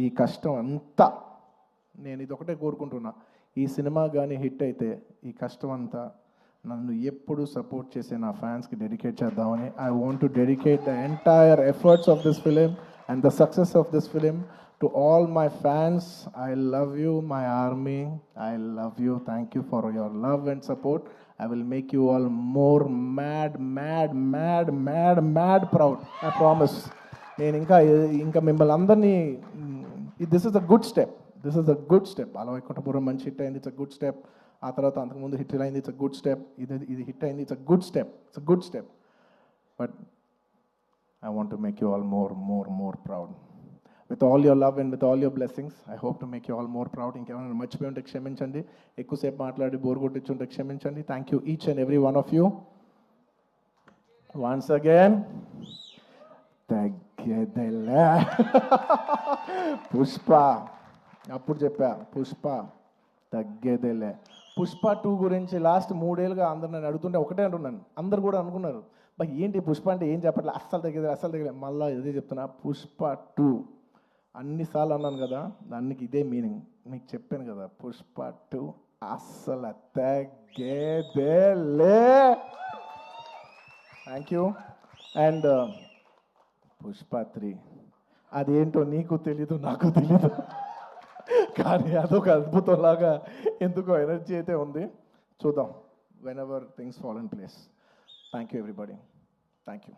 ఈ కష్టం అంతా నేను ఇది ఒకటే కోరుకుంటున్నా, ఈ సినిమా కానీ హిట్ అయితే ఈ కష్టం అంతా నన్ను ఎప్పుడు సపోర్ట్ చేసే నా ఫ్యాన్స్కి డెడికేట్ చేద్దామని. I want to dedicate the entire efforts of this film and the success of this film to all my fans. I love you my army, I love you. Thank you for your love and support. I will make you all more mad, mad, mad, mad, mad proud. I promise. నేను ఇంకా మిమ్మల్ని అందరినీ, this is a good step, this is a good step. అలా వైకుంఠపురం మంచి hit అయింది, it's a good step. ఆ తర్వాత అంతకుముందు హిట్ అయింది, ఇట్స్ అ గుడ్ స్టెప్. ఇది హిట్ అయింది, it's a good step, it's a good step. But I want to make you all more proud. With all your love and with all your blessings, I hope to make you all more proud. ఇంకేమైనా మర్చిపోయి ఉంటే క్షమించండి, ఎక్కువసేపు మాట్లాడి bore కొట్టించుంటే క్షమించండి. Thank you each and every one of you. Once again తగ్గేదేలే. పుష్ప అప్పుడు చెప్పా, పుష్ప తగ్గేదేలే. పుష్ప 2 గురించి లాస్ట్ 3 ఏళ్ళుగా అందరు నన్ను అడుగుతుంటే ఒకటే అంటున్నాను. అందరు కూడా అనుకున్నారు, బా ఏంటి పుష్ప అంటే ఏం చెప్పట్లే, అస్సలు తగ్గేది. మళ్ళీ ఇదే చెప్తున్నా, పుష్ప 2 అన్నిసార్లు అన్నాను కదా, దానికి ఇదే మీనింగ్. మీకు చెప్పాను కదా, పుష్ప 2 అస్సలు తగ్గేదేలే. Thank you. అండ్ పుష్ప 3 అదేంటో నీకు తెలీదు, నాకు తెలీదు, కానీ అదొక అద్భుతంలాగా ఎందుకో ఎనర్జీ అయితే ఉంది. చూద్దాం, when ever things fall in place. Thank you everybody. Thank you.